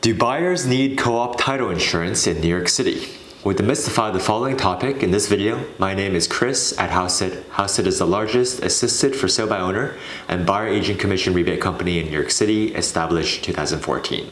Do buyers need co-op title insurance in New York City? We'll demystify the following topic in this video. My name is Chris at Hauseit. Hauseit is the largest assisted for sale by owner and buyer agent commission rebate company in New York City, established 2014.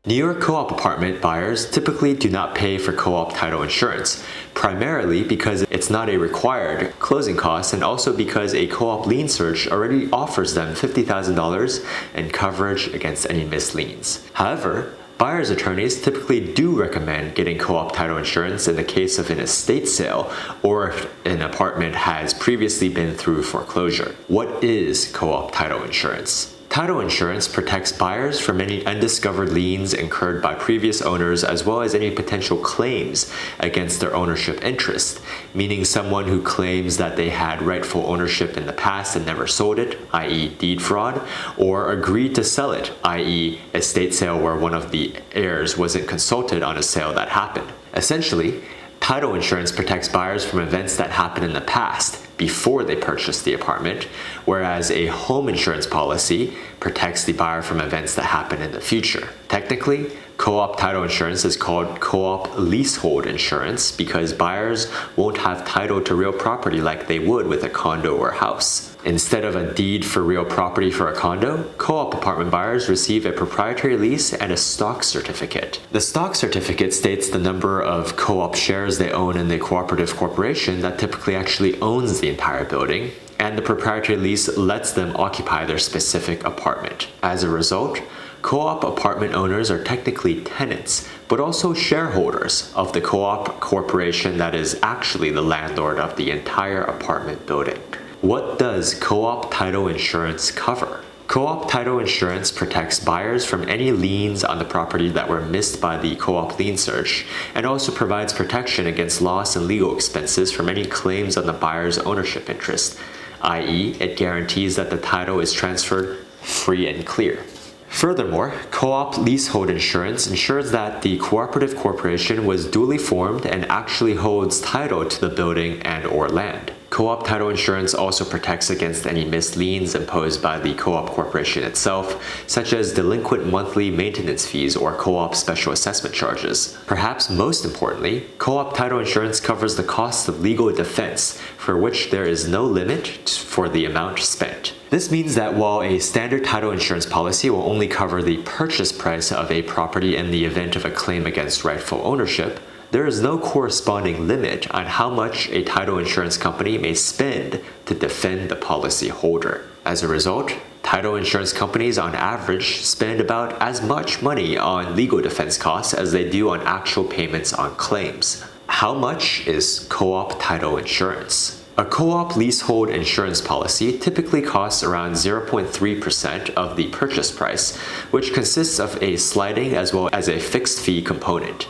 New York co-op apartment buyers typically do not pay for co-op title insurance, primarily because it's not a required closing cost and also because a co-op lien search already offers them $50,000 in coverage against any missed liens. However, buyers' attorneys typically do recommend getting co-op title insurance in the case of an estate sale or if an apartment has previously been through foreclosure. What is co-op title insurance? Title insurance protects buyers from any undiscovered liens incurred by previous owners as well as any potential claims against their ownership interest, meaning someone who claims that they had rightful ownership in the past and never sold it, i.e. deed fraud, or agreed to sell it, i.e. estate sale where one of the heirs wasn't consulted on a sale that happened. Essentially, title insurance protects buyers from events that happened in the past, before they purchased the apartment, whereas a home insurance policy protects the buyer from events that happen in the future. Technically, co-op title insurance is called co-op leasehold insurance because buyers won't have title to real property like they would with a condo or house. Instead of a deed for real property for a condo, co-op apartment buyers receive a proprietary lease and a stock certificate. The stock certificate states the number of co-op shares they own in the cooperative corporation that typically actually owns the entire building, and the proprietary lease lets them occupy their specific apartment. As a result, co-op apartment owners are technically tenants, but also shareholders of the co-op corporation that is actually the landlord of the entire apartment building. What does co-op title insurance cover? Co-op title insurance protects buyers from any liens on the property that were missed by the co-op lien search, and also provides protection against loss and legal expenses from any claims on the buyer's ownership interest, i.e. it guarantees that the title is transferred free and clear. Furthermore, co-op leasehold insurance ensures that the cooperative corporation was duly formed and actually holds title to the building and/or land. Co-op title insurance also protects against any missed liens imposed by the co-op corporation itself, such as delinquent monthly maintenance fees or co-op special assessment charges. Perhaps most importantly, co-op title insurance covers the cost of legal defense, for which there is no limit for the amount spent. This means that while a standard title insurance policy will only cover the purchase price of a property in the event of a claim against rightful ownership, there is no corresponding limit on how much a title insurance company may spend to defend the policy holder. As a result, title insurance companies on average spend about as much money on legal defense costs as they do on actual payments on claims. How much is co-op title insurance? A co-op leasehold insurance policy typically costs around 0.3% of the purchase price, which consists of a sliding as well as a fixed fee component.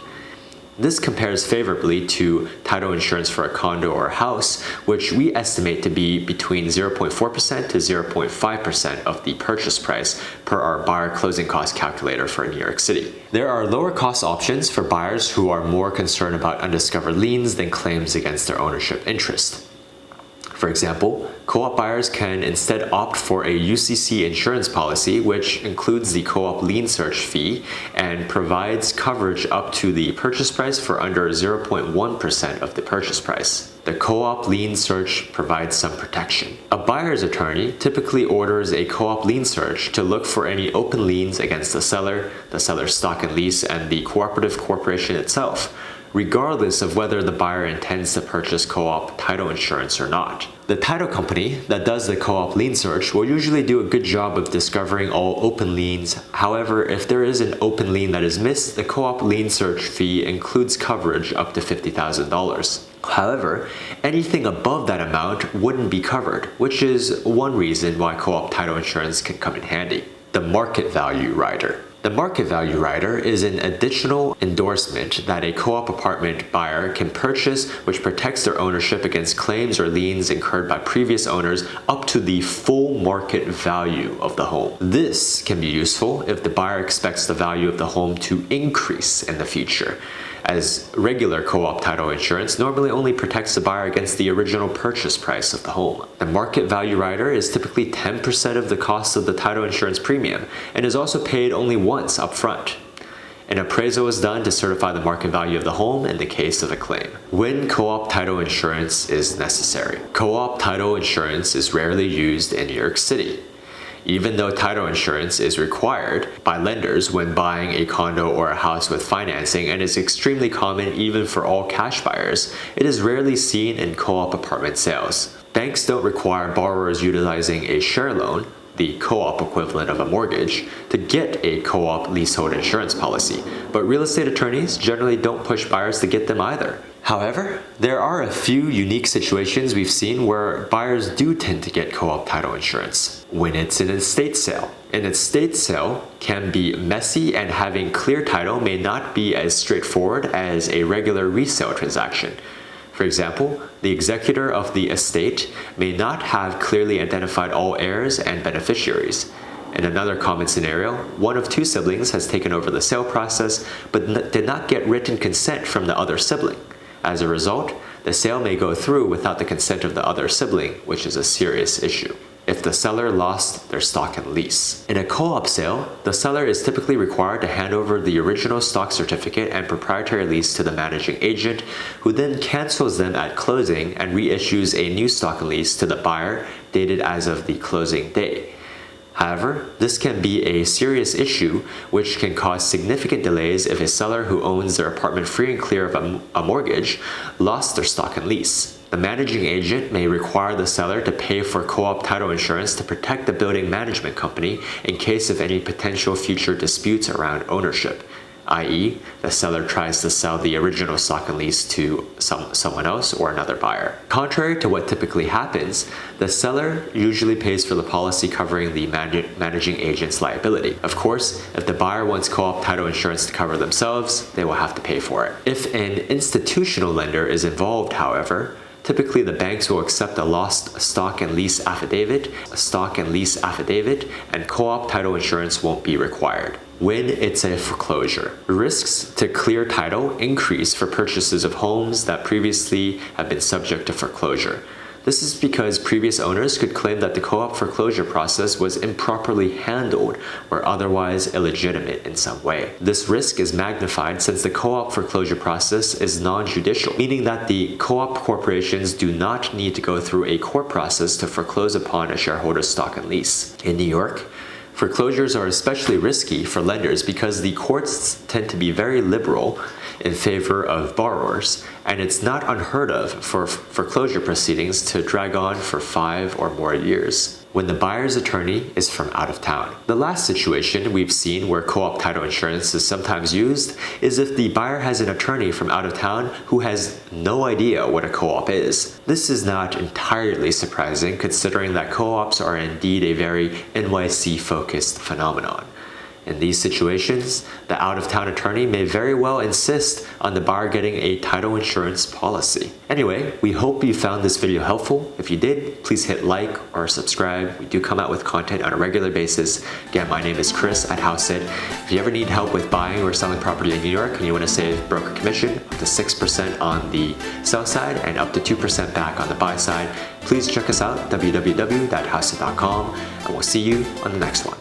This compares favorably to title insurance for a condo or house, which we estimate to be between 0.4% to 0.5% of the purchase price per our buyer closing cost calculator for New York City. There are lower cost options for buyers who are more concerned about undiscovered liens than claims against their ownership interest. For example, co-op buyers can instead opt for a UCC insurance policy, which includes the co-op lien search fee and provides coverage up to the purchase price for under 0.1% of the purchase price. The co-op lien search provides some protection. A buyer's attorney typically orders a co-op lien search to look for any open liens against the seller's stock and lease, and the cooperative corporation itself, regardless of whether the buyer intends to purchase co-op title insurance or not. The title company that does the co-op lien search will usually do a good job of discovering all open liens. However, if there is an open lien that is missed, the co-op lien search fee includes coverage up to $50,000. However, anything above that amount wouldn't be covered, which is one reason why co-op title insurance can come in handy. The market value rider. The market value rider is an additional endorsement that a co-op apartment buyer can purchase, which protects their ownership against claims or liens incurred by previous owners up to the full market value of the home. This can be useful if the buyer expects the value of the home to increase in the future. as regular co-op title insurance normally only protects the buyer against the original purchase price of the home. The market value rider is typically 10% of the cost of the title insurance premium and is also paid only once up front. An appraisal is done to certify the market value of the home in the case of a claim. When co-op title insurance is necessary. Co-op title insurance is rarely used in New York City. Even though title insurance is required by lenders when buying a condo or a house with financing and is extremely common even for all cash buyers, it is rarely seen in co-op apartment sales. Banks don't require borrowers utilizing a share loan, the co-op equivalent of a mortgage, to get a co-op leasehold insurance policy, but real estate attorneys generally don't push buyers to get them either. However, there are a few unique situations we've seen where buyers do tend to get co-op title insurance. When it's an estate sale. An estate sale can be messy, and having clear title may not be as straightforward as a regular resale transaction. For example, the executor of the estate may not have clearly identified all heirs and beneficiaries. In another common scenario, one of two siblings has taken over the sale process but did not get written consent from the other sibling. As a result, the sale may go through without the consent of the other sibling, which is a serious issue. If the seller lost their stock and lease. In a co-op sale, the seller is typically required to hand over the original stock certificate and proprietary lease to the managing agent, who then cancels them at closing and reissues a new stock and lease to the buyer dated as of the closing day. However, this can be a serious issue which can cause significant delays if a seller who owns their apartment free and clear of a mortgage lost their stock and lease. The managing agent may require the seller to pay for co-op title insurance to protect the building management company in case of any potential future disputes around ownership, i.e., the seller tries to sell the original stock and lease to someone else or another buyer. Contrary to what typically happens, the seller usually pays for the policy covering the managing agent's liability. Of course, if the buyer wants co-op title insurance to cover themselves, they will have to pay for it. If an institutional lender is involved, however, typically the banks will accept a lost stock and lease affidavit, and co-op title insurance won't be required. When it's a foreclosure, risks to clear title increase for purchases of homes that previously have been subject to foreclosure. This is because previous owners could claim that the co-op foreclosure process was improperly handled or otherwise illegitimate in some way. This risk is magnified since the co-op foreclosure process is non-judicial, meaning that the co-op corporations do not need to go through a court process to foreclose upon a shareholder's stock and lease. In New York, foreclosures are especially risky for lenders because the courts tend to be very liberal in favor of borrowers, and it's not unheard of for foreclosure proceedings to drag on for 5 or more years when the buyer's attorney is from out of town. The last situation we've seen where co-op title insurance is sometimes used is if the buyer has an attorney from out of town who has no idea what a co-op is. This is not entirely surprising considering that co-ops are indeed a very NYC-focused phenomenon. In these situations, the out-of-town attorney may very well insist on the buyer getting a title insurance policy. Anyway, we hope you found this video helpful. If you did, please hit like or subscribe. We do come out with content on a regular basis. Again, my name is Chris at Hauseit. If you ever need help with buying or selling property in New York and you want to save broker commission up to 6% on the sell side and up to 2% back on the buy side, please check us out, www.hauseit.com, and we'll see you on the next one.